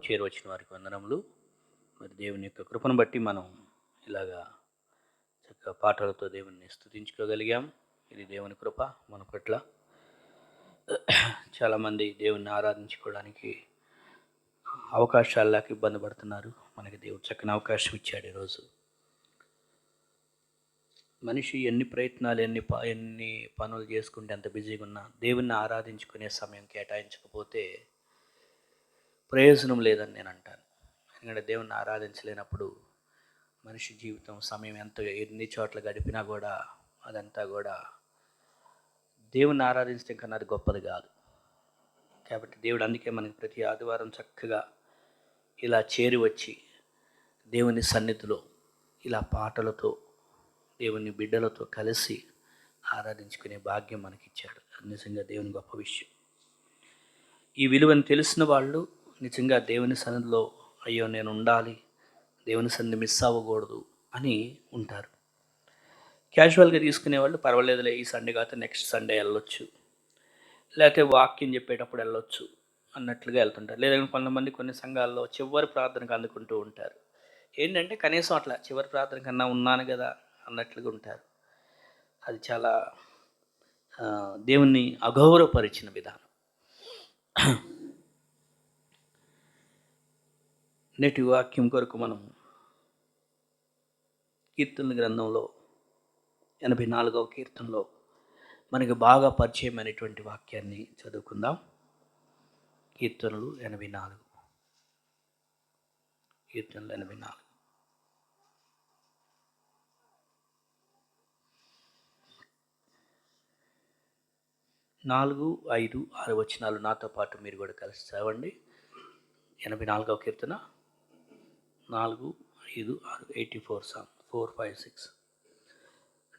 చేరవచ్చిన వారికి వందనములు. మరి దేవుని యొక్క కృపను బట్టి మనం ఇలాగా చక్కగా పాటలతో దేవుని స్తుతించుకోగలిగాం. ఇది దేవుని కృప మన పట్ల. చాలామంది దేవుణ్ణి ఆరాధించుకోవడానికి అవకాశాలు లేక ఇబ్బంది పడుతున్నారు. మనకి దేవుడు చక్కని అవకాశం ఇచ్చాడు. ఈరోజు మనిషి ఎన్ని ప్రయత్నాలు ఎన్ని పనులు చేసుకుంటే ఎంత బిజీగా ఉన్నా దేవుణ్ణి ఆరాధించుకునే సమయం కేటాయించకపోతే ప్రయోజనం లేదని నేను అంటాను. ఎందుకంటే దేవుణ్ణి ఆరాధించలేనప్పుడు మనిషి జీవితం సమయం ఎన్ని చోట్ల గడిపినా కూడా అదంతా కూడా దేవుణ్ణి ఆరాధించడం కన్నా అది గొప్పది కాదు. కాబట్టి దేవుడు అందుకే మనకి ప్రతి ఆదివారం చక్కగా ఇలా చేరి వచ్చి దేవుని సన్నిధిలో ఇలా పాటలతో దేవుని బిడ్డలతో కలిసి ఆరాధించుకునే భాగ్యం మనకిచ్చాడు. అది నిజంగా దేవుని గొప్ప విషయం. ఈ విలువను తెలిసిన వాళ్ళు నిజంగా దేవుని సన్నిధిలో అయ్యో నేను ఉండాలి, దేవుని సన్నిధి మిస్ అవ్వకూడదు అని ఉంటారు. క్యాజువల్గా తీసుకునే వాళ్ళు పర్వాలేదులే, ఈ సండే కాకపోతే నెక్స్ట్ సండే వెళ్ళొచ్చు, లేకపోతే వాక్యం చెప్పేటప్పుడు వెళ్ళొచ్చు అన్నట్లుగా వెళ్తుంటారు. లేదంటే కొంతమంది కొన్ని సంఘాల్లో చివరి ప్రార్థనకు అందుకుంటూ ఉంటారు. ఏంటంటే కనీసం అట్లా చివరి ప్రార్థన కన్నా ఉన్నాను కదా అన్నట్లుగా ఉంటారు. అది చాలా దేవుణ్ణి అగౌరవపరిచిన విధానం. నేటి వాక్యం కొరకు మనం కీర్తనల గ్రంథంలో 84వ కీర్తనలో మనకి బాగా పరిచయమైనటువంటి వాక్యాన్ని చదువుకుందాం. కీర్తనలు 84. కీర్తనలు 84. 4, 5, 6 వచనాలు నాతో పాటు మీరు కూడా కలిసి చదవండి. 84వ కీర్తన 4, 5, 6, 84 సాంగ్ 4, 5, 6.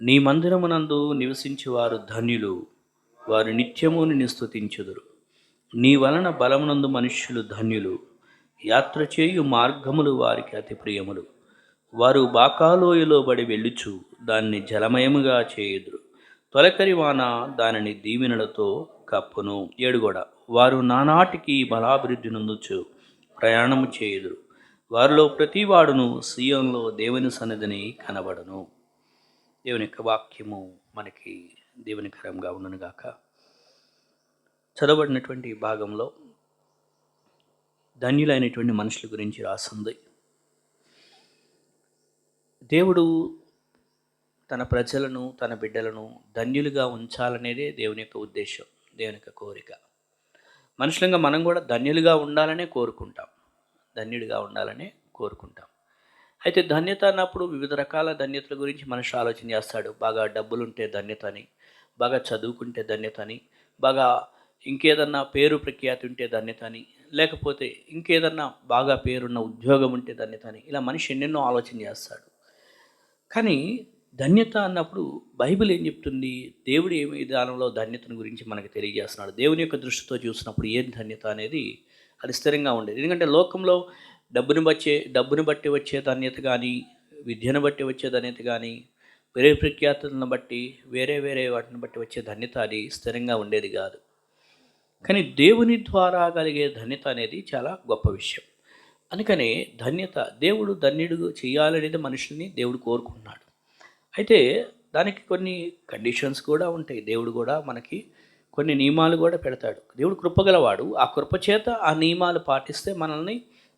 నీ మందిరమునందు నివసించువారు ధన్యులు, వారు నిత్యము నిన్ను స్తుతించుదురు. నీ వలన బలమునందు మనుష్యులు ధన్యులు, యాత్ర చేయు మార్గములు వారికి అతి ప్రియములు. వారు బాకాలోయలో బడి వెళ్ళుచు దాన్ని జలమయముగా చేయుదురు. తొలకరి వాన దానిని దీవెనలతో కప్పును. 7 కూడా, వారు నానాటికి బలాభివృద్ధి నొందుచు ప్రయాణము చేయుదురు. వారిలో ప్రతివాడును సీయోనులో దేవుని సన్నిధిని కనబడను. దేవుని యొక్క వాక్యము మనకి దేవునికరంగా ఉండునుగాక. చదవబడినటువంటి భాగంలో ధన్యులైనటువంటి మనుషుల గురించి రాసింది. దేవుడు తన ప్రజలను, తన బిడ్డలను ధన్యులుగా ఉంచాలనేదే దేవుని యొక్క ఉద్దేశం, దేవుని యొక్క కోరిక. మనుషులంగా మనం కూడా ధన్యులుగా ఉండాలనే కోరుకుంటాం, ధన్యుడిగా ఉండాలనే కోరుకుంటాం. అయితే ధన్యత అన్నప్పుడు వివిధ రకాల ధన్యతల గురించి మనిషి ఆలోచన చేస్తాడు. బాగా డబ్బులుంటే ధన్యత అని, బాగా చదువుకుంటే ధన్యత అని, బాగా ఇంకేదన్నా పేరు ప్రఖ్యాతి ఉంటే ధన్యత అని, లేకపోతే ఇంకేదన్నా బాగా పేరున్న ఉద్యోగం ఉంటే ధన్యత అని, ఇలా మనిషి ఎన్నెన్నో ఆలోచన చేస్తాడు. కానీ ధన్యత అన్నప్పుడు బైబిల్ ఏం చెప్తుంది, దేవుడు ఏమి విధానంలో ధన్యతను గురించి మనకు తెలియజేస్తున్నాడు. దేవుని యొక్క దృష్టితో చూసినప్పుడు ఏం ధన్యత అనేది అది స్థిరంగా ఉండేది. ఎందుకంటే లోకంలో డబ్బుని బట్టి వచ్చే ధన్యత కానీ, విద్యను బట్టి వచ్చే ధన్యత కానీ, వేరే ప్రఖ్యాతులను బట్టి వేరే వాటిని బట్టి వచ్చే ధన్యత అది స్థిరంగా ఉండేది కాదు. కానీ దేవుని ద్వారా కలిగే ధన్యత అనేది చాలా గొప్ప విషయం. అందుకనే ధన్యత, దేవుడు ధన్యుడు చేయాలనేది మనుషుల్ని దేవుడు కోరుకుంటున్నాడు. అయితే దానికి కొన్ని కండిషన్స్ కూడా ఉంటాయి. దేవుడు కూడా మనకి కొన్ని నియమాలు కూడా పెడతాడు. దేవుడు కృపగలవాడు. ఆ కృపచేత ఆ నియమాలు పాటిస్తే మనల్ని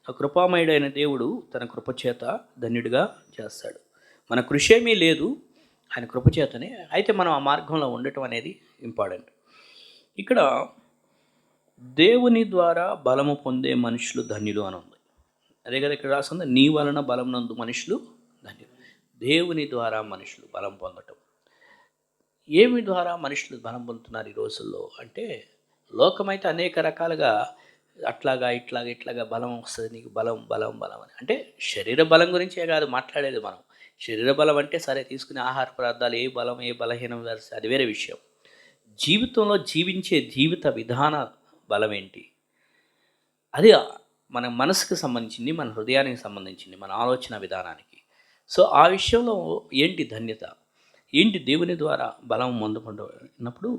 ఆ కృపామయుడైన దేవుడు తన కృపచేత ధన్యుడిగా చేస్తాడు. మన కృషి ఏమీ లేదు, ఆయన కృపచేతనే. అయితే మనం ఆ మార్గంలో ఉండటం అనేది ఇంపార్టెంట్. ఇక్కడ దేవుని ద్వారా బలము పొందే మనుషులు ధన్యులు అని ఉంది. అదే కదా ఇక్కడ రాస్తుంది, నీ వలన బలం నందు మనుషులు ధన్యులు. దేవుని ద్వారా మనుషులు బలం పొందటం. ఏమి ద్వారా మనుషులు బలం పొందుతున్నారు ఈ రోజుల్లో అంటే, లోకమైతే అనేక రకాలుగా ఇట్లాగా బలం వస్తుంది, నీకు బలం అని. అంటే శరీర బలం గురించే కాదు మాట్లాడేది మనం. శరీర బలం అంటే సరే, తీసుకునే ఆహార పదార్థాలు ఏ బలం ఏ బలహీనం అది వేరే విషయం. జీవితంలో జీవించే జీవిత విధాన బలం ఏంటి, అది మన మనసుకు సంబంధించింది, మన హృదయానికి సంబంధించింది, మన ఆలోచన విధానానికి. సో ఆ విషయంలో ఏంటి ధన్యత, ఏంటి దేవుని ద్వారా బలం పొందుకున్నప్పుడు,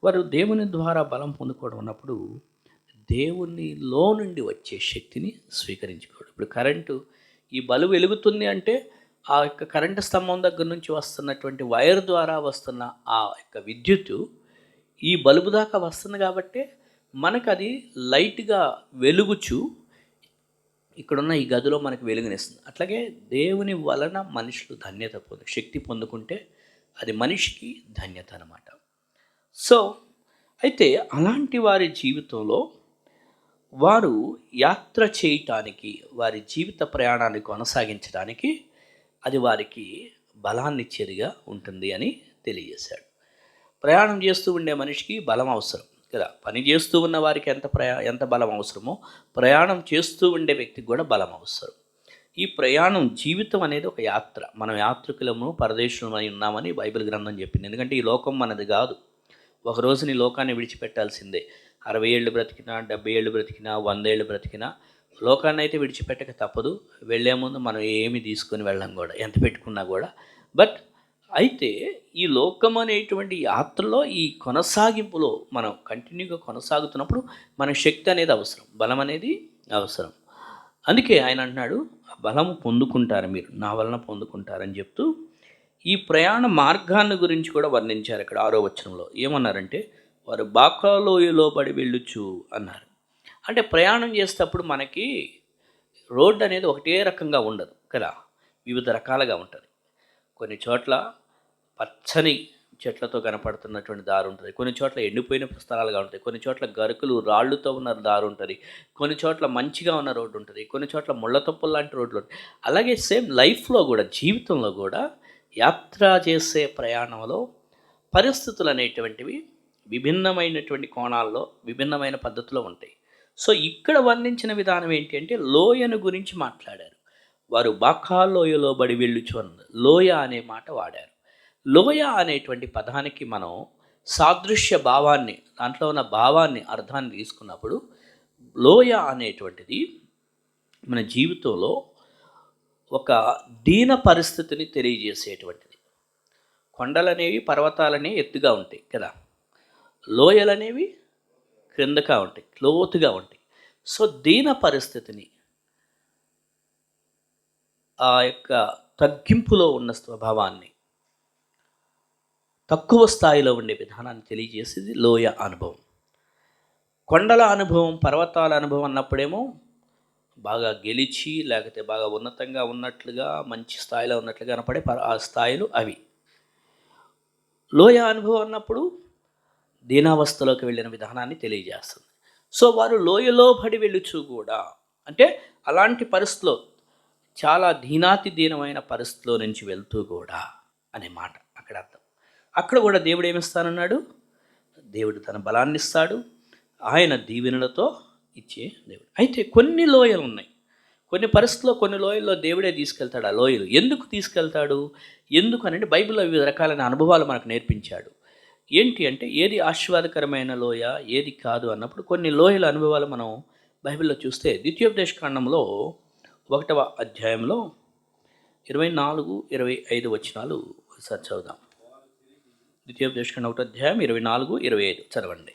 వారు దేవుని ద్వారా బలం పొందుకోవడం ఉన్నప్పుడు దేవునిలో నుండి వచ్చే శక్తిని స్వీకరించుకోవడం. ఇప్పుడు కరెంటు, ఈ బల్బు వెలుగుతుంది అంటే ఆ యొక్క కరెంటు స్తంభం దగ్గర నుంచి వస్తున్నటువంటి వైర్ ద్వారా వస్తున్న ఆ యొక్క విద్యుత్తు ఈ బల్బు దాకా వస్తుంది కాబట్టి మనకు అది లైట్గా వెలుగుచు ఇక్కడున్న ఈ గదిలో మనకు వెలుగునిస్తుంది. అట్లాగే దేవుని వలన మనుషులు ధన్యత శక్తి పొందుకుంటే అది మనిషికి ధన్యత అన్నమాట. సో అయితే అలాంటి వారి జీవితంలో వారు యాత్ర చేయటానికి, వారి జీవిత ప్రయాణాన్ని కొనసాగించడానికి అది వారికి బలాన్ని ఇచ్చేదిగా ఉంటుంది అని తెలియజేశాడు. ప్రయాణం చేస్తూ ఉండే మనిషికి బలం అవసరం కదా. పని చేస్తూ ఉన్న వారికి ఎంత బలం అవసరమో ప్రయాణం చేస్తూ ఉండే వ్యక్తికి కూడా బలం అవసరం. ఈ ప్రయాణం, జీవితం అనేది ఒక యాత్ర. మనం యాత్రికులము, పరదేశులమై ఉన్నామని బైబిల్ గ్రంథం చెప్పింది. ఎందుకంటే ఈ లోకం మనది కాదు. ఒకరోజు నీ లోకాన్ని విడిచిపెట్టాల్సిందే. 60 ఏళ్ళు బ్రతికినా, 70 ఏళ్ళు బ్రతికినా, 100 ఏళ్ళు బ్రతికినా లోకాన్ని అయితే విడిచిపెట్టక తప్పదు. వెళ్ళే ముందు మనం ఏమి తీసుకొని వెళ్ళం కూడా, ఎంత పెట్టుకున్నా కూడా. బట్ అయితే ఈ లోకం అనేటువంటి యాత్రలో, ఈ కొనసాగింపులో మనం కంటిన్యూగా కొనసాగుతున్నప్పుడు మన శక్తి అనేది అవసరం, బలం అనేది అవసరం. అందుకే ఆయన అంటున్నాడు, బలము పొందుకుంటారు మీరు, నా వలన పొందుకుంటారని చెప్తూ ఈ ప్రయాణ మార్గాన్ని గురించి కూడా వర్ణించారు. ఇక్కడ 6వ వచనంలో ఏమన్నారంటే, వారు బాకాలోయలో పడి వెళ్ళుచు అన్నారు. అంటే ప్రయాణం చేసేటప్పుడు మనకి రోడ్డు అనేది ఒకటే రకంగా ఉండదు కదా, వివిధ రకాలుగా ఉంటుంది. కొన్ని చోట్ల పచ్చని చెట్లతో కనపడుతున్నటువంటి దారి ఉంటుంది, కొన్ని చోట్ల ఎండిపోయిన స్థలాలుగా ఉంటాయి, కొన్ని చోట్ల గరుకులు రాళ్ళుతో ఉన్న దారి ఉంటుంది, కొన్ని చోట్ల మంచిగా ఉన్న రోడ్డు ఉంటుంది, కొన్ని చోట్ల ముళ్ళతొప్పులు లాంటి రోడ్లు ఉంటాయి. అలాగే సేమ్ లైఫ్లో కూడా, జీవితంలో కూడా యాత్ర చేసే ప్రయాణంలో పరిస్థితులు అనేటువంటివి విభిన్నమైనటువంటి కోణాల్లో, విభిన్నమైన పద్ధతిలో ఉంటాయి. సో ఇక్కడ వర్ణించిన విధానం ఏంటి అంటే, లోయను గురించి మాట్లాడారు. వారు బాకా లోయలో బడి వెళ్ళుచు అన్నారు. లోయ అనే మాట వాడారు. లోయ అనేటువంటి పదానికి మనం సాదృశ్య భావాన్ని, దాంట్లో ఉన్న భావాన్ని, అర్థాన్ని తీసుకున్నప్పుడు లోయ అనేటువంటిది మన జీవితంలో ఒక దీన పరిస్థితిని తెలియజేసేటువంటిది. కొండలనేవి, పర్వతాలనేవి ఎత్తుగా ఉంటాయి కదా, లోయలనేవి క్రిందగా ఉంటాయి, లోతుగా ఉంటాయి. సో దీన పరిస్థితిని, ఆ యొక్క తగ్గింపులో ఉన్న స్వభావాన్ని, తక్కువ స్థాయిలో ఉండే విధానాన్ని తెలియజేసేది లోయ అనుభవం. కొండల అనుభవం, పర్వతాల అనుభవం అన్నప్పుడేమో బాగా గెలిచి, లేకపోతే బాగా ఉన్నతంగా ఉన్నట్లుగా, మంచి స్థాయిలో ఉన్నట్లుగా కనపడే ఆ స్థాయిలు అవి. లోయ అనుభవం అన్నప్పుడు దీనావస్థలోకి వెళ్ళిన విధానాన్ని తెలియజేస్తుంది. సో వారు లోయలో పడి వెళ్ళుచు కూడా అంటే అలాంటి పరిస్థితిలో, చాలా దీనమైన పరిస్థితిలో నుంచి వెళ్తూ కూడా అనే మాట అక్కడ అర్థం. అక్కడ కూడా దేవుడు ఏమిస్తానన్నాడు? దేవుడు తన బలాన్ని ఇస్తాడు, ఆయన దీవెనలతో ఇచ్చే దేవుడు. అయితే కొన్ని లోయలు ఉన్నాయి, కొన్ని పరిస్థితుల్లో, కొన్ని లోయల్లో దేవుడే తీసుకెళ్తాడు. ఆ లోయలు ఎందుకు తీసుకెళ్తాడు? ఎందుకు అనంటే బైబిల్లో వివిధ రకాలైన అనుభవాలు మనకు నేర్పించాడు. ఏంటి అంటే, ఏది ఆశీర్వాదకరమైన లోయ, ఏది కాదు అన్నప్పుడు కొన్ని లోయల అనుభవాలు మనం బైబిల్లో చూస్తే, ద్వితీయోపదేశకాండంలో 1వ అధ్యాయంలో 24-25 వచనాలు ఒకసారి చదువుదాం. ద్వితీయోపదేశకాండం 1వ అధ్యాయం 24-25 చదవండి.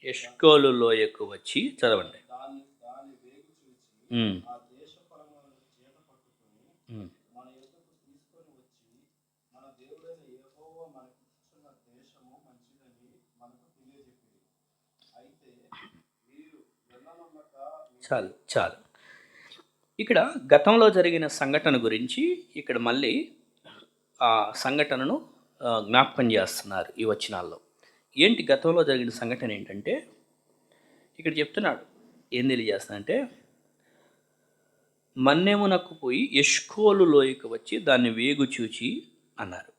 ఎష్కోలు లోయకు వచ్చి చదవండి. చాలు. ఇక్కడ గతంలో జరిగిన సంఘటన గురించి ఇక్కడ మళ్ళీ ఆ సంఘటనను జ్ఞాపకం చేస్తున్నారు ఈ వచనాల్లో. ఏంటి గతంలో జరిగిన సంఘటన ఏంటంటే, ఇక్కడ చెప్తున్నాడు, ఏం తెలియజేస్తానంటే, మన్నేమునకు పోయి ఎష్కోలు లోయకు వచ్చి దాన్ని వేగు చూచి అన్నారు.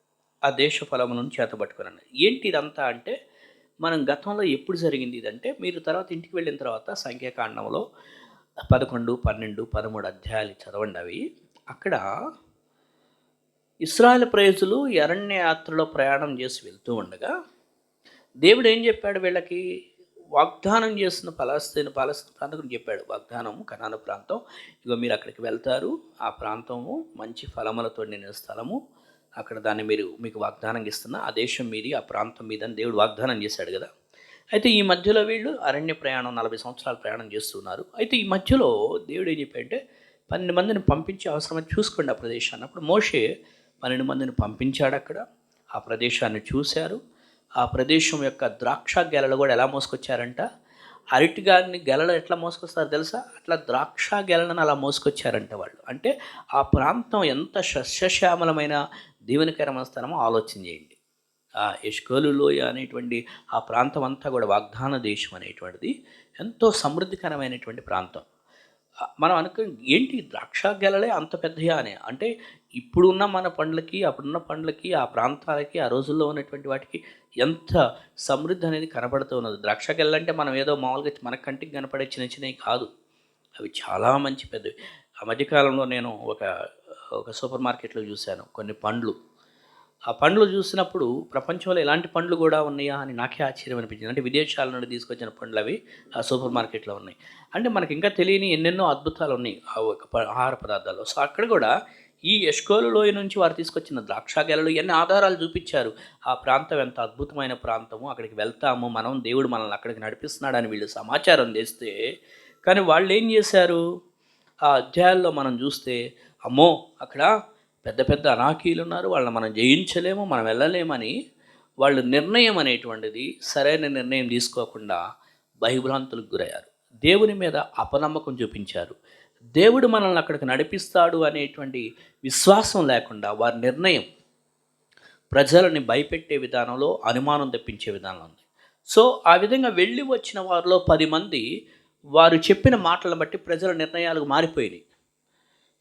ఆ దేశ ఫలములను చేతబట్టుకొని అన్నారు. ఏంటి ఇదంతా అంటే, మనం గతంలో ఎప్పుడు జరిగింది ఇదంటే, మీరు తర్వాత ఇంటికి వెళ్ళిన తర్వాత సంఖ్యాకాండంలో 11, 12, 13 అధ్యాయాలు చదవండి. అవి అక్కడ ఇశ్రాయేలు ప్రజలు అరణ్య యాత్రలో ప్రయాణం చేసి వెళ్తూ ఉండగా దేవుడు ఏం చెప్పాడు? వీళ్ళకి వాగ్దానం చేసిన పాలస్తీనా ప్రాంతం చెప్పాడు. వాగ్దానం కనాను ప్రాంతం, ఇగో మీరు అక్కడికి వెళ్తారు, ఆ ప్రాంతము మంచి ఫలములతో నిండిన స్థలము, అక్కడ దాన్ని మీకు వాగ్దానం ఇస్తున్నా, ఆ దేశం మీది, ఆ ప్రాంతం మీద అని దేవుడు వాగ్దానం చేశాడు కదా. అయితే ఈ మధ్యలో వీళ్ళు అరణ్య ప్రయాణం 40 సంవత్సరాలు ప్రయాణం చేస్తున్నారు. అయితే ఈ మధ్యలో దేవుడు ఏం చెప్పాడంటే 12 మందిని పంపించి అవసరమైతే చూసుకోండి ఆ ప్రదేశాన్ని. అప్పుడు మోషే 12 మందిని పంపించాడు. అక్కడ ఆ ప్రదేశాన్ని చూశారు. ఆ ప్రదేశం యొక్క ద్రాక్ష గెలలు కూడా ఎలా మోసుకొచ్చారంట, అరటిగాని గెలలు ఎట్లా మోసుకొస్తారు తెలుసా, అట్లా ద్రాక్ష గెలలను అలా మోసుకొచ్చారంట వాళ్ళు. అంటే ఆ ప్రాంతం ఎంత సస్యశ్యామలమైన దీవెనకరమైన స్థలమో ఆలోచన చేయండి. ఆ ఎష్కోలు లోయ అనేటువంటి ఆ ప్రాంతం అంతా కూడా వాగ్దాన దేశం అనేటువంటిది ఎంతో సమృద్ధికరమైనటువంటి ప్రాంతం. మనం ఏంటి ద్రాక్ష గెలలే అంత పెద్దయా అని. అంటే ఇప్పుడున్న మన పండ్లకి, అప్పుడున్న పండ్లకి, ఆ ప్రాంతాలకి, ఆ రోజుల్లో ఉన్నటువంటి వాటికి ఎంత సమృద్ధి అనేది కనపడుతూ ఉన్నది. ద్రాక్ష గెలంటే మనం ఏదో మామూలుగా మన కంటికి కనపడే చిన్న చిన్నవి కాదు, అవి చాలా మంచి పెద్దవి. ఆ మధ్యకాలంలో నేను ఒక సూపర్ మార్కెట్లో చూశాను కొన్ని పండ్లు. ఆ పండ్లు చూసినప్పుడు ప్రపంచంలో ఎలాంటి పండ్లు కూడా ఉన్నాయా అని నాకే ఆశ్చర్యం అనిపించింది. అంటే విదేశాల నుండి తీసుకొచ్చిన పండ్లు అవి ఆ సూపర్ మార్కెట్లో ఉన్నాయి. అంటే మనకి ఇంకా తెలియని ఎన్నెన్నో అద్భుతాలు ఉన్నాయి ఆ ఒక ఆహార పదార్థాల్లో. సో అక్కడ కూడా ఈ ఎష్కోలు లోయ నుంచి వారు తీసుకొచ్చిన ద్రాక్ష గెలలు ఎన్ని ఆధారాలు చూపించారు. ఆ ప్రాంతం ఎంత అద్భుతమైన ప్రాంతము, అక్కడికి వెళ్తాము మనం, దేవుడు మనల్ని అక్కడికి నడిపిస్తున్నాడని వీళ్ళు సమాచారం తెస్తే, కానీ వాళ్ళు ఏం చేశారు, ఆ అధ్యాయాల్లో మనం చూస్తే అమ్మో అక్కడ పెద్ద పెద్ద అనాకీలు ఉన్నారు, వాళ్ళని మనం జయించలేము, మనం వెళ్ళలేమని వాళ్ళు నిర్ణయం అనేటువంటిది సరైన నిర్ణయం తీసుకోకుండా భయభ్రాంతులకు గురయ్యారు. దేవుని మీద అపనమ్మకం చూపించారు. దేవుడు మనల్ని అక్కడికి నడిపిస్తాడు అనేటువంటి విశ్వాసం లేకుండా వారి నిర్ణయం ప్రజలని భయపెట్టే విధానంలో, అనుమానం తెప్పించే విధానంలో ఉంది. సో ఆ విధంగా వెళ్ళి వచ్చిన వారిలో 10 మంది వారు చెప్పిన మాటలను బట్టి ప్రజల నిర్ణయాలు మారిపోయినాయి.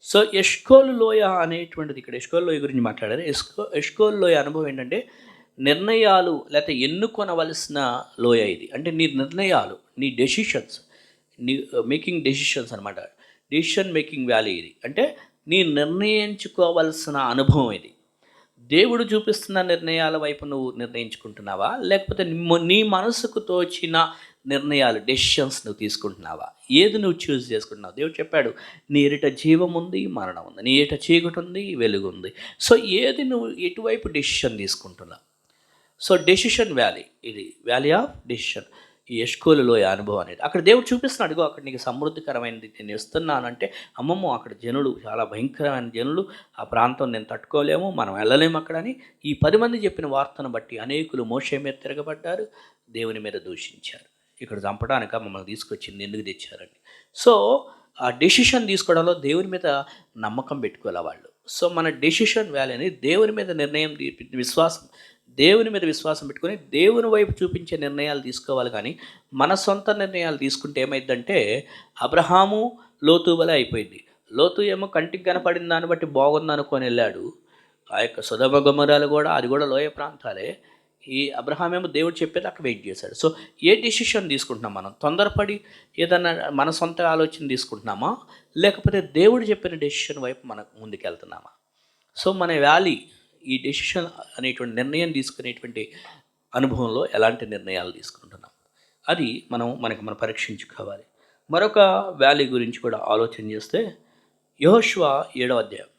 సో ఎష్కోలు లోయ అనేటువంటిది, ఇక్కడ ఎష్కోలు లోయ గురించి మాట్లాడారు. ఎష్కోలు లోయ అనుభవం ఏంటంటే నిర్ణయాలు లేకపోతే ఎన్నుకొనవలసిన లోయ ఇది. అంటే నీ నిర్ణయాలు, నీ డెసిషన్స్, నీ మేకింగ్ డెసిషన్స్ అనమాట. డెసిషన్ మేకింగ్ వ్యాలీ ఇది. అంటే నీ నిర్ణయించుకోవలసిన అనుభవం ఇది. దేవుడు చూపిస్తున్న నిర్ణయాల వైపు నువ్వు నిర్ణయించుకుంటున్నావా, లేకపోతే నీ మనసుకు తోచిన నిర్ణయాలు, డెసిషన్స్ నువ్వు తీసుకుంటున్నావా, ఏది నువ్వు చూస్ చేసుకుంటున్నావు? దేవుడు చెప్పాడు, నీ ఎదుట జీవం ఉంది, మరణం ఉంది, నీ ఎదుట చీకటి ఉంది, వెలుగు ఉంది. సో ఏది నువ్వు ఎటువైపు డెసిషన్ తీసుకుంటున్నావు? సో డెసిషన్ వ్యాలీ, ఇది వ్యాలీ ఆఫ్ డెసిషన్. ఈ ఎష్కోలు లోయ అనుభవం అనేది అక్కడ దేవుడు చూపిస్తున్నాడు. అదిగో అక్కడ నీకు సమృద్ధికరమైనది నేను ఇస్తున్నానంటే, అమ్మమ్మో అక్కడ జనులు చాలా భయంకరమైన జనులు, ఆ ప్రాంతం నేను తట్టుకోలేము, మనం వెళ్ళలేము అక్కడని ఈ 10 మంది చెప్పిన వార్తను బట్టి అనేకులు మోషే మీద తిరగబడ్డారు, దేవుని మీద దూషించారు. ఇక్కడ చంపడానిక మమ్మల్ని తీసుకొచ్చింది, ఎందుకు తెచ్చారండి. సో ఆ డెసిషన్ తీసుకోవడంలో దేవుని మీద నమ్మకం పెట్టుకోవాలి వాళ్ళు. సో మన డెసిషన్ వ్యాలీ అనేది దేవుని మీద నిర్ణయం, విశ్వాసం, దేవుని మీద విశ్వాసం పెట్టుకొని దేవుని వైపు చూపించే నిర్ణయాలు తీసుకోవాలి. కానీ మన సొంత నిర్ణయాలు తీసుకుంటే ఏమైందంటే అబ్రహాము లోతు వలె అయిపోయింది. లోతు ఏమో కంటికి కనపడిన దాన్ని బట్టి బాగుంది అనుకొని వెళ్ళాడు. ఆ యొక్క సొదొమ గొమొర్రాలు కూడా, అది కూడా లోయ ప్రాంతాలే. ఈ అబ్రహాం ఏమో దేవుడు చెప్పేది అక్కడ వెయిట్ చేశాడు. సో ఏ డెసిషన్ తీసుకుంటున్నాం మనం? తొందరపడి ఏదన్నా మన సొంత ఆలోచన తీసుకుంటున్నామా, లేకపోతే దేవుడు చెప్పిన డెసిషన్ వైపు మనం ముందుకెళ్తున్నామా? సో మన వ్యాలీ, ఈ డెసిషన్ అనేటువంటి నిర్ణయం తీసుకునేటువంటి అనుభవంలో ఎలాంటి నిర్ణయాలు తీసుకుంటున్నాం, అది మనం పరీక్షించుకోవాలి. మరొక వ్యాలీ గురించి కూడా ఆలోచన చేస్తే యెహోషువ 7వ అధ్యాయం,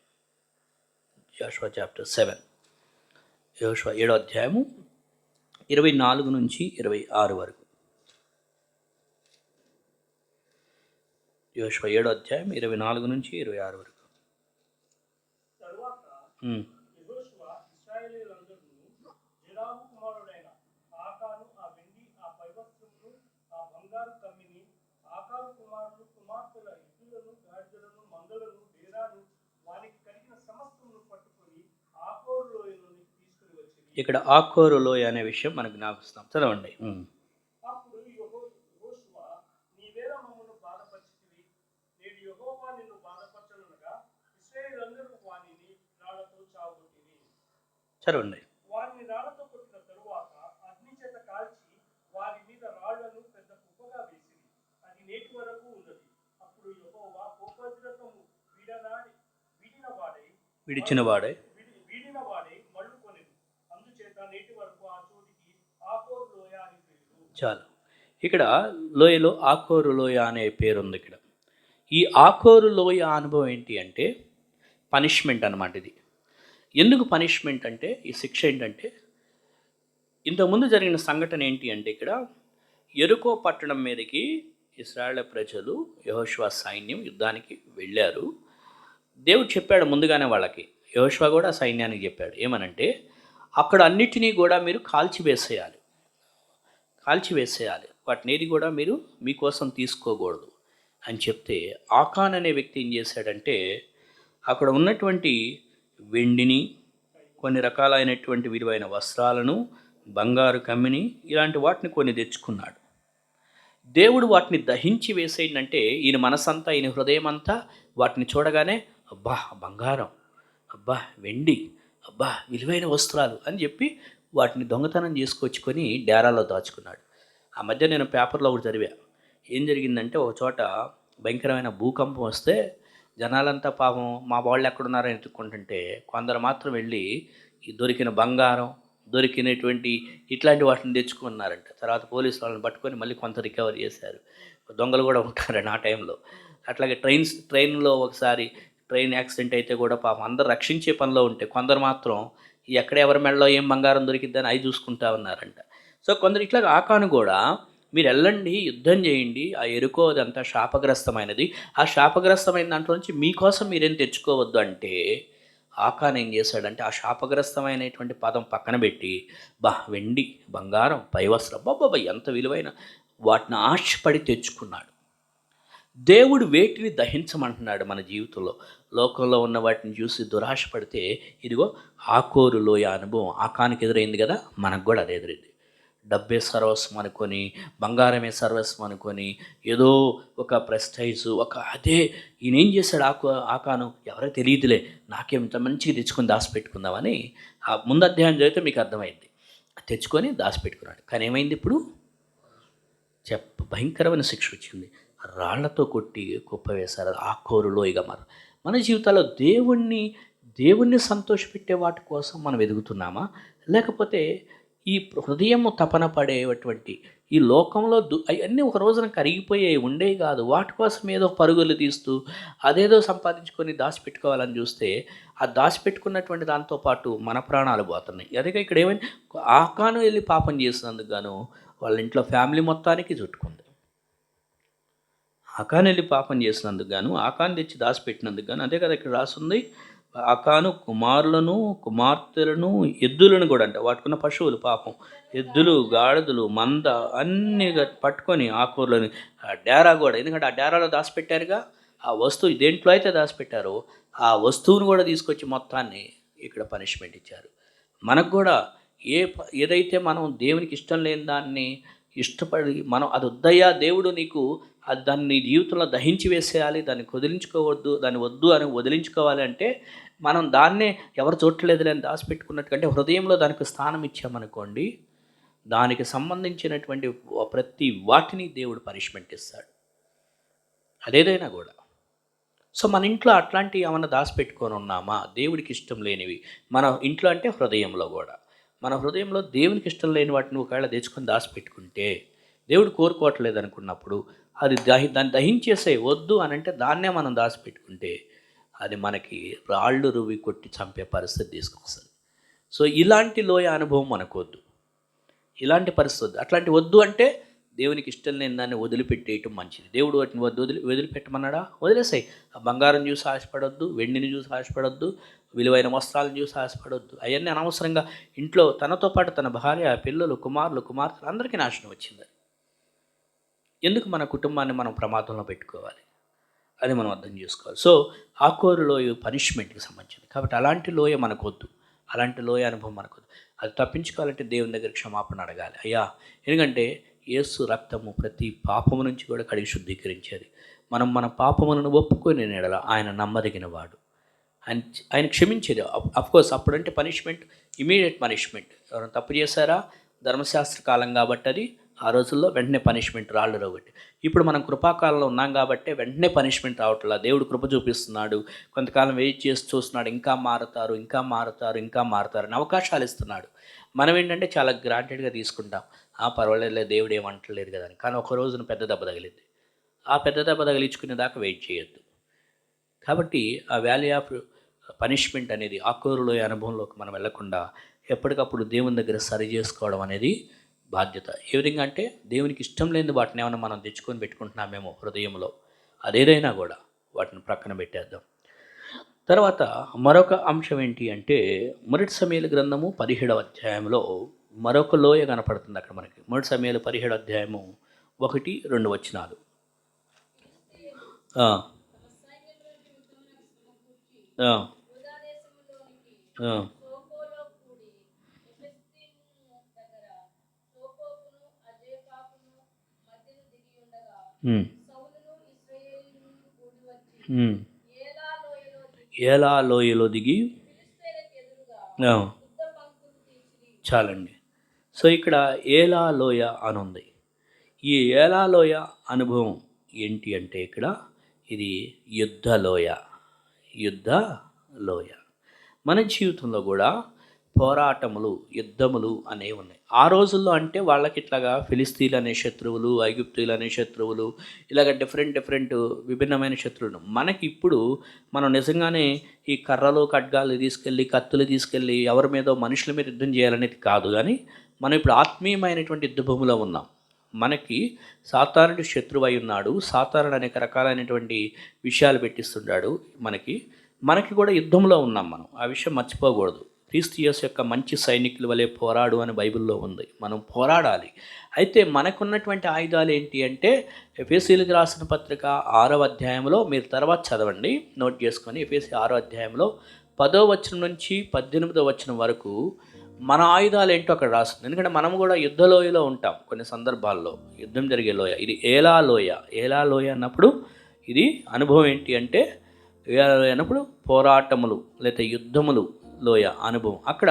యెహోషువ చాప్టర్ 7, యెహోషువ 7వ అధ్యాయము 24 నుంచి 26 వరకు. యెహోషువ 7వ అధ్యాయం 24 నుంచి 26 వరకు. ఇక్కడ ఆకోరు లోయ అనే విషయం మనకు జ్ఞాపిస్తాం. చదవండి. చదవండి. విడిచిన వాడే చాలు. ఇక్కడ లోయలో ఆకోరు లోయ అనే పేరు ఉంది. ఇక్కడ ఈ ఆకోరు లోయ అనుభవం ఏంటి అంటే పనిష్మెంట్ అన్నమాట. ఇది ఎందుకు పనిష్మెంట్ అంటే, ఈ శిక్ష ఏంటంటే, ఇంతకుముందు జరిగిన సంఘటన ఏంటి అంటే ఇక్కడ యెరికో పట్టణం మీదకి ఇశ్రాయేలు ప్రజలు యెహోషువ సైన్యం యుద్ధానికి వెళ్ళారు. దేవుడు చెప్పాడు ముందుగానే వాళ్ళకి. యెహోషువ కూడా సైన్యానికి చెప్పాడు. ఏమనంటే, అక్కడ అన్నిటినీ కూడా మీరు కాల్చివేసేయాలి. వాటినేది కూడా మీరు మీకోసం తీసుకోకూడదు అని చెప్తే, ఆకాన్ అనే వ్యక్తి ఏం చేశాడంటే, అక్కడ ఉన్నటువంటి వెండిని, కొన్ని రకాలైనటువంటి విలువైన వస్త్రాలను, బంగారు కమ్మిని, ఇలాంటి వాటిని కొన్ని తెచ్చుకున్నాడు. దేవుడు వాటిని దహించి వేసేయండంటే ఈయన మనసంతా, ఈయన హృదయం అంతా వాటిని చూడగానే అబ్బా బంగారం, అబ్బా వెండి, అబ్బా విలువైన వస్త్రాలు అని చెప్పి వాటిని దొంగతనం చేసుకొచ్చుకొని డేరాలో దాచుకున్నాడు. ఆ మధ్య నేను పేపర్లో ఒకటి చదివా. ఏం జరిగిందంటే, ఒక చోట భయంకరమైన భూకంపం వస్తే జనాలంతా పాపం మా వాళ్ళు ఎక్కడున్నారని ఎత్తుక్కుంటుంటే, కొందరు మాత్రం వెళ్ళి ఈ దొరికిన బంగారం, దొరికినటువంటి ఇట్లాంటి వాటిని తెచ్చుకున్నారంట. తర్వాత పోలీసు వాళ్ళని పట్టుకొని మళ్ళీ కొంత రికవర్ చేశారు. దొంగలు కూడా ఉంటారండి ఆ టైంలో. అట్లాగే ట్రైన్లో ఒకసారి ట్రైన్ యాక్సిడెంట్ అయితే కూడా పాపం అందరు రక్షించే పనిలో ఉంటే, కొందరు మాత్రం ఎక్కడ ఎవరి మెడలో ఏం బంగారం దొరికిద్దని అవి చూసుకుంటా ఉన్నారంట. సో కొందరు ఇట్లా ఆకాను కూడా, మీరు వెళ్ళండి, యుద్ధం చేయండి, ఆ యెరికో అదంతా శాపగ్రస్తమైనది, ఆ శాపగ్రస్తమైన దాంట్లో నుంచి మీకోసం మీరేం తెచ్చుకోవద్దు అంటే, ఆకాన్ ఏం చేశాడంటే ఆ శాపగ్రస్తమైనటువంటి పదం పక్కన పెట్టి, వెండి, బంగారం, పైవస్త్రం, బాబా ఎంత విలువైన వాటిని ఆశపడి తెచ్చుకున్నాడు. దేవుడు వేటిని దహించమంటున్నాడు మన జీవితంలో. లోకంలో ఉన్న వాటిని చూసి దురాశ పడితే, ఇదిగో ఆకోరు లోయ అనుభవం ఆకానికి ఎదురైంది కదా, మనకు కూడా అది ఎదురైంది. డబ్బే సర్వస్వం అనుకొని, బంగారమే సర్వస్వం అనుకొని, ఏదో ఒక ప్రెస్టైజు, అదే ఈయన ఏం చేశాడు ఆకాను ఎవరో తెలియదులే, నాకేమింత మంచిగా తెచ్చుకొని దాచిపెట్టుకుందామని ఆ ముందు అధ్యాయం చదివితే మీకు అర్థమైంది. తెచ్చుకొని దాచిపెట్టుకున్నాడు. కానీ ఏమైంది ఇప్పుడు? భయంకరమైన శిక్ష వచ్చింది. రాళ్లతో కొట్టి కుప్ప వేశారు. ఆకోరు లోయగా మన జీవితాల్లో దేవుణ్ణి సంతోషపెట్టే వాటి కోసం మనం ఎదుగుతున్నామా, లేకపోతే ఈ హృదయము తపన పడేటువంటి ఈ లోకంలో అవన్నీ ఒక రోజున కరిగిపోయేవి ఉండేవి కాదు. వాటి కోసం ఏదో పరుగులు తీస్తూ అదేదో సంపాదించుకొని దాచిపెట్టుకోవాలని చూస్తే, ఆ దాచిపెట్టుకున్నటువంటి దాంతోపాటు మన ప్రాణాలు పోతున్నాయి. అదే ఇక్కడ ఏమైంది, ఆకాను వెళ్ళి పాపం చేసినందుకు గాను వాళ్ళ ఇంట్లో ఫ్యామిలీ మొత్తానికి చుట్టుకుంది. ఆకాను వెళ్ళి పాపం చేసినందుకు గాను, ఆకాను తెచ్చి దాచిపెట్టినందుకు గాను, అదే కదా ఇక్కడ రాస్తుంది, ఆకాను కుమారులను, కుమార్తెలను, ఎద్దులను కూడా, అంటే వాటికున్న పశువులు పాపం, ఎద్దులు, గాడిదలు, మంద అన్నీ పట్టుకొని ఆకూరలని డేరా కూడా, ఎందుకంటే ఆ డేరాలో దాచిపెట్టారుగా, ఆ వస్తువు దేంట్లో అయితే దాచిపెట్టారో ఆ వస్తువును కూడా తీసుకొచ్చి మొత్తాన్ని ఇక్కడ పనిష్మెంట్ ఇచ్చారు. మనకు కూడా ఏదైతే మనం దేవునికి ఇష్టం లేని దాన్ని ఇష్టపడి మనం అది వద్దయ్యా దేవుడు నీకు అది దాన్ని జీవితంలో దహించి వేసేయాలి, దాన్ని వదిలించుకోవద్దు, దాన్ని వద్దు అని వదిలించుకోవాలి అంటే, మనం దాన్నే ఎవరు చూడలేదులే అని దాచిపెట్టుకున్నట్టుకంటే హృదయంలో దానికి స్థానం ఇచ్చామనుకోండి, దానికి సంబంధించినటువంటి ప్రతి వాటిని దేవుడు పనిష్మెంట్ ఇస్తాడు, అదేదైనా కూడా. సో మన ఇంట్లో అట్లాంటివి ఏమన్నా దాచిపెట్టుకొని ఉన్నామా, దేవుడికి ఇష్టం లేనివి మన ఇంట్లో, అంటే హృదయంలో కూడా. మన హృదయంలో దేవునికి ఇష్టం లేని వాటిని ఒకవేళ తెచ్చుకొని దాచిపెట్టుకుంటే, దేవుడు కోరుకోవట్లేదు అనుకున్నప్పుడు అది దాన్ని దహించేసే వద్దు అని అంటే, దాన్నే మనం దాచిపెట్టుకుంటే అది మనకి రాళ్ళు రువి కొట్టి చంపే పరిస్థితి తీసుకొస్తుంది. సో ఇలాంటి లోయ అనుభవం మనకు వద్దు, ఇలాంటి పరిస్థితి అట్లాంటి వద్దు. అంటే దేవునికి ఇష్టం లేని దాన్ని వదిలిపెట్టేయటం మంచిది. దేవుడు వాటిని వదిలిపెట్టమన్నాడా, వదిలేసాయి. ఆ బంగారం చూసి ఆశపడొద్దు, వెండిని చూసి ఆశపడొద్దు, విలువైన వస్త్రాలను చూసి ఆశపడొద్దు. అవన్నీ అనవసరంగా ఇంట్లో తనతో పాటు తన భార్య, పిల్లలు, కుమారులు, కుమార్తెలు అందరికీ నాశనం వచ్చింది. ఎందుకు మన కుటుంబాన్ని మనం ప్రమాదంలో పెట్టుకోవాలి, అది మనం అర్థం చేసుకోవాలి. సో ఆకోరు లోయ పనిష్మెంట్కి సంబంధించింది కాబట్టి అలాంటి లోయ మనకొద్దు, అలాంటి లోయ అనుభవం మనకొద్దు. అది తప్పించుకోవాలంటే దేవుని దగ్గర క్షమాపణ అడగాలి. అయ్యా, ఎందుకంటే యేసు రక్తము ప్రతి పాపము నుంచి కూడా కడిగి శుద్ధీకరించేది. మనం మన పాపములను ఒప్పుకొని నెడల ఆయన నమ్మదగిన వాడు, ఆయన క్షమించేది. అఫ్కోర్స్ అప్పుడంటే పనిష్మెంట్ ఇమీడియట్ పనిష్మెంట్. ఎవరైనా తప్పు చేశారా, ధర్మశాస్త్ర కాలం కాబట్టి అది ఆ రోజుల్లో వెంటనే పనిష్మెంట్, రాళ్ళు రోగొట్టి. ఇప్పుడు మనం కృపాకాలంలో ఉన్నాం కాబట్టి వెంటనే పనిష్మెంట్ రావట్లా. దేవుడు కృప చూపిస్తున్నాడు, కొంతకాలం వెయిట్ చేసి చూస్తున్నాడు, ఇంకా మారుతారు, ఇంకా మారుతారు, ఇంకా మారుతారు అని అవకాశాలు ఇస్తున్నాడు. మనం ఏంటంటే చాలా గ్రాంటెడ్గా తీసుకుంటాం, పర్వాలేదు దేవుడు ఏమంటలేదు కదా అని. కానీ ఒక రోజున పెద్ద దెబ్బ తగిలింది, ఆ పెద్ద దెబ్బ తగిలించుకునే దాకా వెయిట్ చేయొద్దు. కాబట్టి ఆ వ్యాలీ ఆఫ్ పనిష్మెంట్ అనేది ఆకోరులోయ అనుభవంలోకి మనం వెళ్లకుండా ఎప్పటికప్పుడు దేవుని దగ్గర సరి చేసుకోవడం అనేది బాధ్యత. ఏ విధంగా అంటే దేవునికి ఇష్టం లేని వాటిని ఏమైనా మనం తెచ్చుకొని పెట్టుకుంటున్నామేమో హృదయంలో, అదేదైనా కూడా వాటిని ప్రక్కన పెట్టేద్దాం. తర్వాత మరొక అంశం ఏంటి అంటే మొదటి సమూయేలు గ్రంథము 17వ అధ్యాయంలో మరొక లోయ కనపడుతుంది అక్కడ మనకి. మొదటి సమూయేలు 17వ అధ్యాయము 1-2 వచనాలు. ఆ, ఆ, ఆ, ఉమ్, ఉమ్. ఏలా లోయలో దిగి ఆ, చాలండి. సో ఇక్కడ ఏలా లోయ అని ఉంది. ఈ ఏలా లోయ అనుభవం ఏంటి అంటే ఇక్కడ ఇది యుద్ధ లోయ. యుద్ధ లోయ. మన జీవితంలో కూడా పోరాటములు, యుద్ధములు అనేవి ఉన్నాయి. ఆ రోజుల్లో అంటే వాళ్ళకి ఇట్లాగా ఫిలిస్తీన్లు అనే శత్రువులు, ఐగుప్తీయులు అనే శత్రువులు, ఇలాగ డిఫరెంట్ విభిన్నమైన శత్రువులు. మనకి ఇప్పుడు మనం నిజంగానే ఈ కర్రలు, ఖడ్గాలు తీసుకెళ్ళి, కత్తులు తీసుకెళ్ళి ఎవరి మీదో మనుషుల మీద యుద్ధం చేయాలనేది కాదు. కానీ మనం ఇప్పుడు ఆత్మీయమైనటువంటి యుద్ధ భూమిలో ఉన్నాం. మనకి సాతానుడు శత్రువు అయి ఉన్నాడు. సాతానుడు అనేక రకాలైనటువంటి విషయాలు పెట్టిస్తున్నాడు మనకి కూడా యుద్ధంలో ఉన్నాం మనం. ఆ విషయం మర్చిపోకూడదు. క్రీస్తు యేసు యొక్క మంచి సైనికుల వలె పోరాడు అని బైబిల్లో ఉంది. మనం పోరాడాలి. అయితే మనకున్నటువంటి ఆయుధాలు ఏంటి అంటే ఎఫెసీయులకు రాసిన పత్రిక 6వ అధ్యాయంలో మీరు తర్వాత చదవండి, నోట్ చేసుకొని. ఎఫెసీ 6వ అధ్యాయంలో 10వ వచనం నుంచి 18వ వచనం వరకు మన ఆయుధాలు ఏంటో అక్కడ రాస్తుంది. ఎందుకంటే మనం కూడా యుద్ధ లోయలో ఉంటాం కొన్ని సందర్భాల్లో. యుద్ధం జరిగే లోయ ఇది ఏలా లోయ. ఏలా లోయ అన్నప్పుడు ఇది అనుభవం ఏంటి అంటే ఏలా లోయ అన్నప్పుడు పోరాటములు లేదా యుద్ధములు లోయ అనుభవం. అక్కడ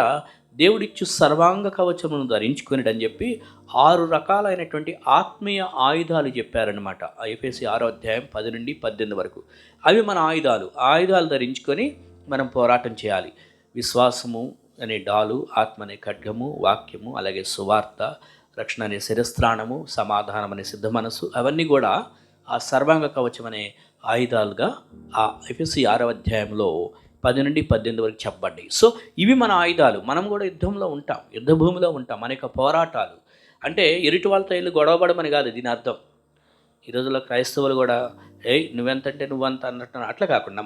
దేవుడిచ్చు సర్వాంగ కవచమును ధరించుకుని అని చెప్పి 6 రకాలైనటువంటి ఆత్మీయ ఆయుధాలు చెప్పారనమాట. ఎఫెసీ 6వ అధ్యాయం 10-18 వరకు. అవి మన ఆయుధాలు. ఆయుధాలు ధరించుకొని మనం పోరాటం చేయాలి. విశ్వాసము అనే డాలు, ఆత్మ అనే ఖడ్గము, వాక్యము, అలాగే సువార్త, రక్షణ అనే శిరస్త్రాణము, సమాధానం అనే సిద్ధ మనసు, అవన్నీ కూడా ఆ సర్వాంగ కవచం అనే ఆయుధాలుగా ఆ ఎఫెసీ 6వ అధ్యాయంలో 10-18 వరకు చెప్పబడ్డాయి. సో ఇవి మన ఆయుధాలు. మనం కూడా యుద్ధంలో ఉంటాం, యుద్ధ భూమిలో ఉంటాం. అనేక పోరాటాలు అంటే ఎరుటి వాళ్ళతో వెళ్ళి గొడవపడమని కాదు దీని అర్థం. ఈ రోజుల్లో క్రైస్తవులు కూడా నువ్వెంతంటే నువ్వంత అన్నట్టు అట్లా కాకుండా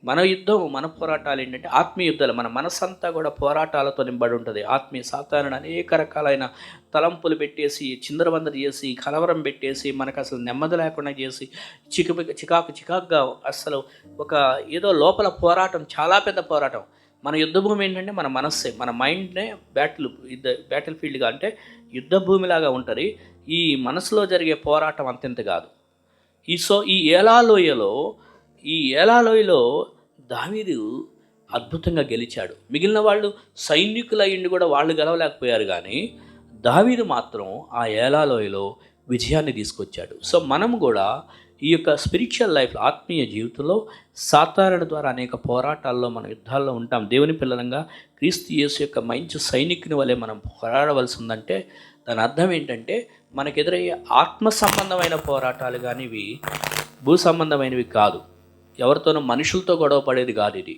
మన యుద్ధం, మన పోరాటాలు ఏంటంటే ఆత్మీయ యుద్ధాలు. మన మనసంతా కూడా పోరాటాలతో నింబడి ఉంటుంది. ఆత్మీయ సాతానుడు అనేక రకాలైన తలంపులు పెట్టేసి, చిందరవందర చేసి, కలవరం పెట్టేసి, మనకు అసలు నెమ్మది లేకుండా చేసి, చికాకుగా అసలు ఒక ఏదో లోపల పోరాటం, చాలా పెద్ద పోరాటం. మన యుద్ధ భూమి ఏంటంటే మన మనస్సే, మన మైండ్నే బ్యాటిల్ ఫీల్డ్గా అంటే యుద్ధ భూమిలాగా ఉంటుంది. ఈ మనసులో జరిగే పోరాటం అంతెంత కాదు. ఈ ఏలా లోయలో దావీదు అద్భుతంగా గెలిచాడు. మిగిలిన వాళ్ళు సైనికులు అయ్యిండి కూడా వాళ్ళు గెలవలేకపోయారు. కానీ దావీదు మాత్రం ఆ ఏలా లోయలో విజయాన్ని తీసుకొచ్చాడు. సో మనము కూడా ఈ యొక్క స్పిరిచువల్ లైఫ్, ఆత్మీయ జీవితంలో సాతానుడి ద్వారా అనేక పోరాటాల్లో మనం యుద్ధాల్లో ఉంటాం. దేవుని పిల్లలంగా క్రీస్తు యేసు యొక్క మంచి సైనికుని వలె మనం పోరాడవలసి ఉందంటే దాని అర్థం ఏంటంటే మనకు ఎదురయ్యే ఆత్మ సంబంధమైన పోరాటాలు కానీ ఇవి భూ సంబంధమైనవి కాదు. ఎవరితోనూ మనుషులతో గొడవ పడేది కాదు. ఇది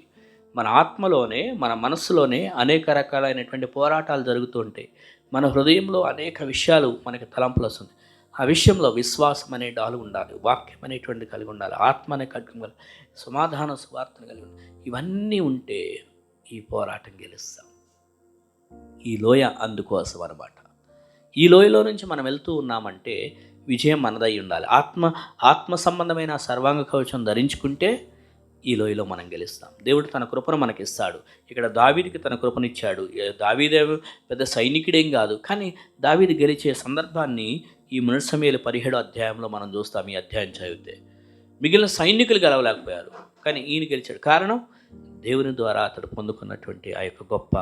మన ఆత్మలోనే, మన మనస్సులోనే అనేక రకాలైనటువంటి పోరాటాలు జరుగుతూ ఉంటాయి. మన హృదయంలో అనేక విషయాలు మనకి తలంపులు వస్తుంది. ఆ విషయంలో విశ్వాసం అనే డాలు ఉండాలి, వాక్యం అనేటువంటి కలిగి ఉండాలి, ఆత్మ అనే కలిగి ఉండాలి, సమాధాన స్వార్థను కలిగి ఉండాలి. ఇవన్నీ ఉంటే ఈ పోరాటం గెలుస్తాం. ఈ లోయ అందుకోసం అన్నమాట. ఈ లోయలో నుంచి మనం వెళ్తూ ఉన్నామంటే విజయం మనదై ఉండాలి. ఆత్మ సంబంధమైన సర్వాంగ కవచం ధరించుకుంటే ఈ లోయలో మనం గెలుస్తాం. దేవుడు తన కృపను మనకిస్తాడు. ఇక్కడ దావీదుకి తన కృపనిచ్చాడు. దావీదే పెద్ద సైనికుడేం కాదు, కానీ దావీదు గెలిచే సందర్భాన్ని ఈ మొదటి సమూయేలు 17వ అధ్యాయంలో మనం చూస్తాం. ఈ అధ్యాయం చదివితే మిగిలిన సైనికులు గెలవలేకపోయారు, కానీ ఈయన గెలిచాడు. కారణం దేవుని ద్వారా అతడు పొందుకున్నటువంటి ఆ యొక్క గొప్ప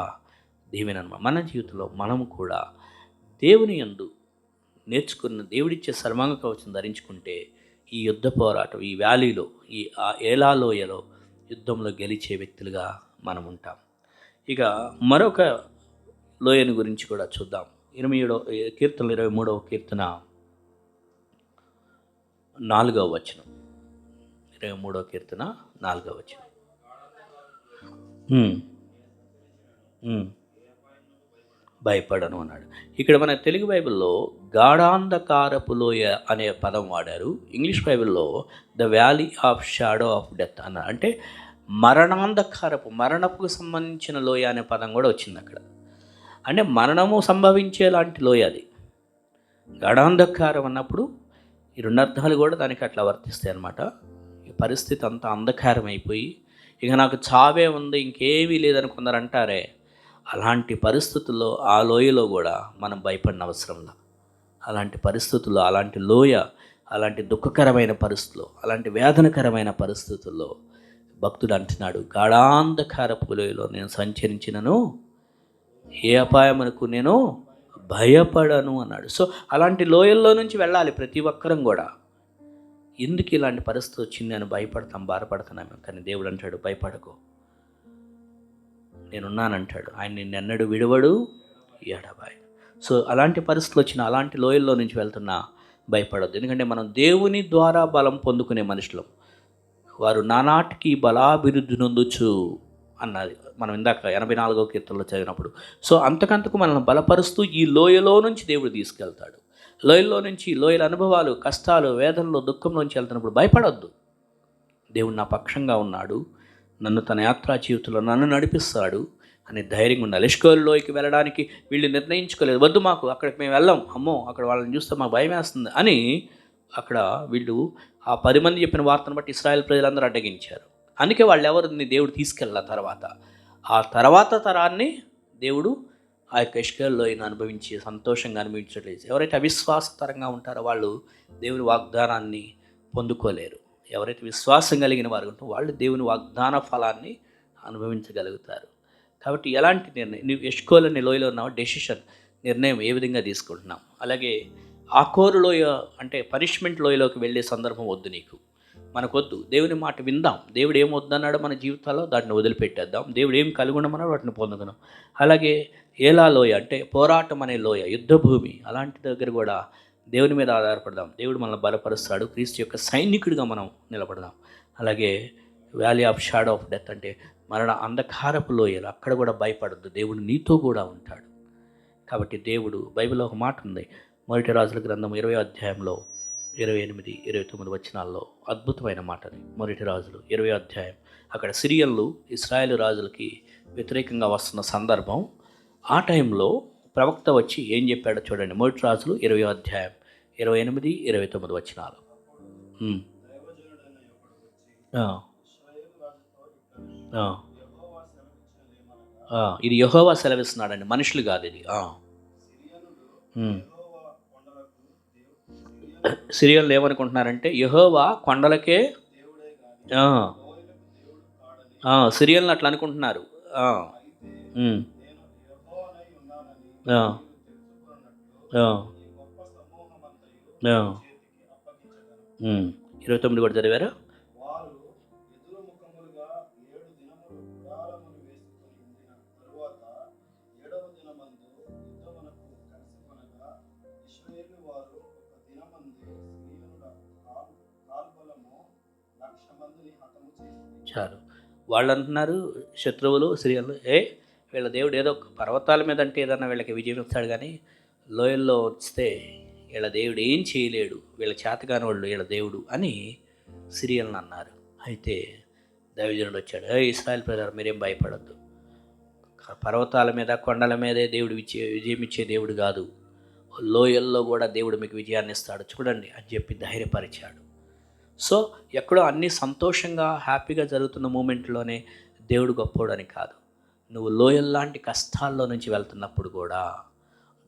దీవెన అన్నమాట. మన జీవితంలో మనము కూడా దేవుని యందు నేర్చుకున్న దేవుడిచ్చే సర్వాంగ కవచం ధరించుకుంటే ఈ యుద్ధ పోరాటం, ఈ వ్యాలీలో, ఈ ఏలా లోయలో యుద్ధంలో గెలిచే వ్యక్తులుగా మనం ఉంటాం. ఇక మరొక లోయను గురించి కూడా చూద్దాం. 23వ కీర్తన 4వ వచనం. 23వ కీర్తన 4వ వచనం. ఉమ్, ఉమ్, భయపడను అన్నాడు. ఇక్కడ మన తెలుగు బైబిల్లో గాఢాంధకారపు లోయ అనే పదం వాడారు. ఇంగ్లీష్ బైబిల్లో the valley of shadow of death అన్న, అంటే మరణపుకు సంబంధించిన లోయ అనే పదం కూడా వచ్చింది అక్కడ. అంటే మరణము సంభవించేలాంటి లోయ అది. గాఢాంధకారం అన్నప్పుడు ఈ రెండు అర్థాలు కూడా దానికి అట్లా వర్తిస్తాయి అన్నమాట. ఈ పరిస్థితి అంతా అంధకారం అయిపోయి ఇక నాకు చావే ఉంది, ఇంకేమీ లేదని కొందరు అంటారే, అలాంటి పరిస్థితుల్లో ఆ లోయలో కూడా మనం భయపడిన అవసరంలా. అలాంటి పరిస్థితుల్లో, అలాంటి లోయ, అలాంటి దుఃఖకరమైన పరిస్థితుల్లో, అలాంటి వేదనకరమైన పరిస్థితుల్లో భక్తుడు అంటున్నాడు, గాఢాంధకారపు లోయలో నేను సంచరించినను ఏ అపాయమునకు నేను భయపడను అన్నాడు. సో అలాంటి లోయల్లో నుంచి వెళ్ళాలి ప్రతి ఒక్కరం కూడా. ఎందుకు ఇలాంటి పరిస్థితి వచ్చింది అని భయపడతాం, బాధపడుతున్నాము. కానీ దేవుడు అంటాడు, భయపడకు, నేనున్నానంటాడు. ఆయన నిన్నెన్నడు విడువడు, ఎడబాయి. సో అలాంటి పరిస్థితులు వచ్చిన, అలాంటి లోయల్లో నుంచి వెళ్తున్నా భయపడద్దు. ఎందుకంటే మనం దేవుని ద్వారా బలం పొందుకునే మనుషులం. వారు నానాటికి బలాభివృద్ధి నొందుచు అన్నది మనం ఇందాక 84వ కీర్తనలో చదివినప్పుడు. సో అంతకంతకు మనల్ని బలపరుస్తూ ఈ లోయలో నుంచి దేవుడు తీసుకెళ్తాడు. లోయల్లో నుంచి, లోయల అనుభవాలు, కష్టాలు, వేదనలు, దుఃఖంలోంచి వెళ్తున్నప్పుడు భయపడొద్దు. దేవుడు నా పక్షంగా ఉన్నాడు, నన్ను తన యాత్రా జీవితంలో నన్ను నడిపిస్తాడు అని ధైర్యంగా ఉండాలి. ఎష్కోలులోకి వెళ్ళడానికి వీళ్ళు నిర్ణయించుకోలేదు, వద్దు మాకు అక్కడికి మేము వెళ్ళాం, అమ్మో అక్కడ వాళ్ళని చూస్తే మాకు భయం వేస్తుంది అని. అక్కడ వీళ్ళు ఆ 10 మంది చెప్పిన వార్తను బట్టి ఇశ్రాయేల్ ప్రజలందరూ అడ్డగించారు. అందుకే వాళ్ళు ఎవరిని దేవుడు తీసుకెళ్ళిన ఆ తర్వాత తరాన్ని దేవుడు ఆ యొక్క ఎష్కోలులోయను అనుభవించి సంతోషంగా అనుభవించట్లేదు. ఎవరైతే అవిశ్వాసకరంగా ఉంటారో వాళ్ళు దేవుని వాగ్దానాన్ని పొందుకోలేరు. ఎవరైతే విశ్వాసం కలిగిన వారు ఉంటే వాళ్ళు దేవుని వాగ్దాన ఫలాన్ని అనుభవించగలుగుతారు. కాబట్టి ఎలాంటి నిర్ణయం, నువ్వు ఎష్కోల్ అనే లోయలో ఉన్నావు, నిర్ణయం ఏ విధంగా తీసుకుంటున్నాం. అలాగే ఆకోరు లోయ అంటే పనిష్మెంట్ లోయలోకి వెళ్ళే సందర్భం వద్దు నీకు, మనకొద్దు. దేవుని మాట విందాం. దేవుడు ఏం వద్దన్నాడో మన జీవితాల్లో దాన్ని వదిలిపెట్టేద్దాం. దేవుడు ఏం కలిగి ఉండమన్నాడో వాటిని పొందుకున్నాం. అలాగే ఏలా లోయ అంటే పోరాటం అనే లోయ, యుద్ధభూమి, అలాంటి దగ్గర కూడా దేవుని మీద ఆధారపడదాం. దేవుడు మనల్ని బలపరుస్తాడు. క్రీస్తు యొక్క సైనికుడిగా మనం నిలబడదాం. అలాగే valley of shadow of death అంటే మరణ అంధకారపు లోయలు, అక్కడ కూడా భయపడద్దు, దేవుడు నీతో కూడా ఉంటాడు. కాబట్టి దేవుడు, బైబిల్లో ఒక మాట ఉంది, మొదటి రాజుల గ్రంథం 20వ అధ్యాయంలో 28, 29 వచనాల్లో అద్భుతమైన మాట అది. మొదటి రాజులు 20వ అధ్యాయం. అక్కడ సిరియన్లు ఇశ్రాయేలు రాజులకి వ్యతిరేకంగా వస్తున్న సందర్భం. ఆ టైంలో ప్రవక్త వచ్చి ఏం చెప్పాడో చూడండి. మొదటి రాజులు 20వ అధ్యాయం 28, 29 వచనాలు. ఇది యెహోవా సెలవిస్తున్నాడండి, మనుషులు కాదు ఇది. సిరియన్లు ఏమనుకుంటున్నారంటే యెహోవా కొండలకే, సిరియన్లు అట్లా అనుకుంటున్నారు. ఆ, ఆ, 29 కూడా చదివారా? చాలు. వాళ్ళు అంటున్నారు శత్రువులు సిరియన్లు, వీళ్ళ దేవుడు ఏదో పర్వతాల మీద అంటే ఏదన్నా వీళ్ళకి విజయం ఇస్తాడు, కానీ లోయల్లో వస్తే వీళ్ళ దేవుడు ఏం చేయలేడు, వీళ్ళ చేతగాని వాళ్ళు వీళ్ళ దేవుడు అని సిరియన్లు అన్నారు. అయితే దైవజనుడు వచ్చాడు, ఇశ్రాయేల్ ప్రజలు మీరేం భయపడద్దు, పర్వతాల మీద కొండల మీదే దేవుడు విజయం ఇచ్చే దేవుడు కాదు, లోయల్లో కూడా దేవుడు మీకు విజయాన్ని ఇస్తాడు చూడండి అని చెప్పి ధైర్యపరిచాడు. సో ఎక్కడో అన్నీ సంతోషంగా హ్యాపీగా జరుగుతున్న మూమెంట్లోనే దేవుడు గొప్పోడని కాదు. నువ్వు లోయల్లాంటి కష్టాల్లో నుంచి వెళ్తున్నప్పుడు కూడా,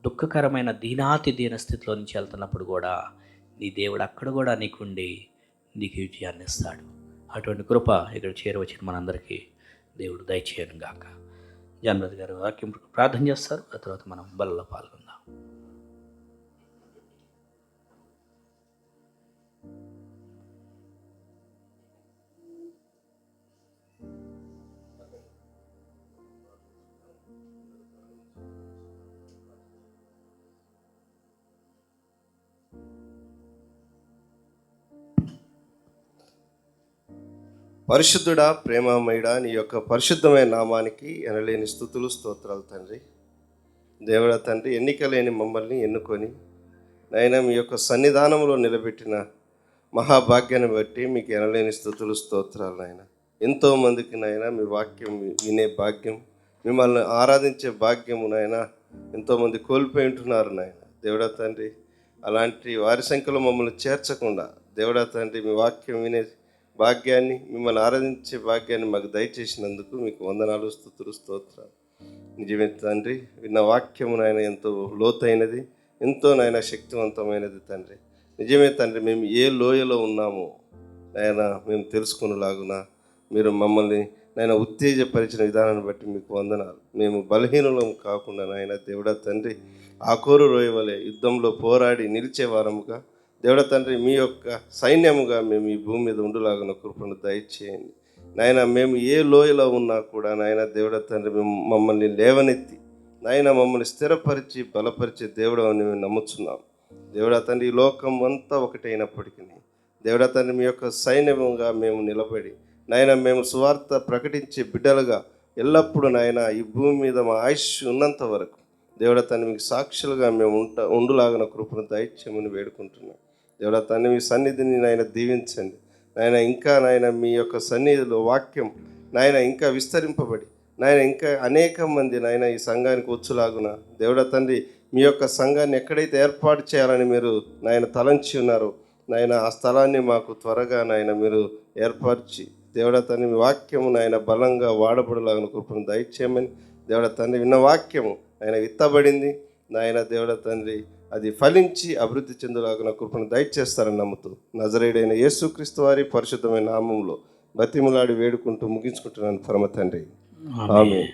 దుఃఖకరమైన దీన స్థితిలో నుంచి వెళ్తున్నప్పుడు కూడా నీ దేవుడు అక్కడ కూడా నీకుండి నీకు విజయాన్ని ఇస్తాడు. అటువంటి కృప ఇక్కడ చేరవచ్చిన మనందరికీ దేవుడు దయచేయను గాక. జానరాజు గారు వాక్యం ప్రార్థన చేస్తారు, ఆ తర్వాత మనం బలలో పాల్గొందాం. పరిశుద్ధుడా, ప్రేమమయుడా, నీ యొక్క పరిశుద్ధమైన నామానికి ఎనలేని స్తుతులు స్తోత్రాలు తండ్రి. దేవుడా తండ్రి, ఎన్నిక లేని మమ్మల్ని ఎన్నుకొని నైనా మీ యొక్క సన్నిధానంలో నిలబెట్టిన మహాభాగ్యాన్ని బట్టి మీకు ఎనలేని స్తుతులు స్తోత్రాలు నాయన. ఎంతోమందికి నాయన మీ వాక్యం వినే భాగ్యం, మిమ్మల్ని ఆరాధించే భాగ్యము నాయన ఎంతోమంది కోల్పోయి ఉంటున్నారు నాయన. దేవుడా తండ్రి, అలాంటి వారి సంఖ్యలో మమ్మల్ని చేర్చకుండా దేవుడా తండ్రి, మీ వాక్యం వినే భాగ్యాన్ని, మిమ్మల్ని ఆరాధించే భాగ్యాన్ని మాకు దయచేసినందుకు మీకు వందనాలు, స్తుతులు, స్తోత్రాలు. నిజమే తండ్రి, విన్న వాక్యము నాయన ఎంతో లోతైనది, ఎంతో నాయన శక్తివంతమైనది తండ్రి. నిజమే తండ్రి, మేము ఏ లోయలో ఉన్నామో నాయన మేము తెలుసుకునేలాగున మీరు మమ్మల్ని నాయన ఉత్తేజపరిచిన విధానాన్ని బట్టి మీకు వందనాలు. మేము బలహీనులం కాకుండా నాయన దేవుడా తండ్రి, ఆకోరు రోయ వలె యుద్ధంలో పోరాడి నిలిచే వారముగా దేవుడా తండ్రి, మీ యొక్క సైన్యముగా మేము ఈ భూమి మీద ఉండులాగున కృపను దయచేయండి నాయన. మేము ఏ లోయలో ఉన్నా కూడా నాయన దేవుడా తండ్రి, మేము మమ్మల్ని లేవనెత్తి నాయన మమ్మల్ని స్థిరపరిచి బలపరిచే దేవుడు అని మేము నమ్ముతున్నాం. దేవుడా తండ్రి, ఈ లోకం అంతా ఒకటైనప్పటికీ దేవుడా తండ్రి, మీ యొక్క సైన్యముగా మేము నిలబడి నాయన మేము సువార్త ప్రకటించే బిడ్డలుగా ఎల్లప్పుడూ నాయన ఈ భూమి మీద మా ఆయుష్ ఉన్నంత వరకు దేవుడా తండ్రి మీకు సాక్షులుగా మేము ఉండులాగిన కృపను దయచేయమని వేడుకుంటున్నాం. దేవుడా తండ్రి, మీ సన్నిధిని నాయన దీవించండి నాయన. ఇంకా నాయన మీ యొక్క సన్నిధిలో వాక్యం నాయన ఇంకా విస్తరింపబడి నాయన ఇంకా అనేక మంది నాయన ఈ సంఘానికి వచ్చులాగున దేవుడా తండ్రి, మీ యొక్క సంఘాన్ని ఎక్కడైతే ఏర్పాటు చేయాలని మీరు నాయన తలంచి ఉన్నారో నాయన, ఆ స్థలాన్ని మాకు త్వరగా నాయన మీరు ఏర్పరిచి దేవుడా తండ్రి, మీ వాక్యము నాయన బలంగా వాడబడలాగిన కృపను దయచేయమని దేవుడా తండ్రి, విన్న వాక్యము ఆయన విత్తబడింది నాయన దేవుడా తండ్రి, అది ఫలించి అభివృద్ధి చెందులాగిన కృపను దయచేస్తారని నమ్ముతూ నజరేయుడైన యేసుక్రీస్తు వారి పరిశుద్ధమైన నామంలో బతిములాడి వేడుకుంటూ ముగించుకుంటున్నాను పరమ తండ్రి. ఆమేన్.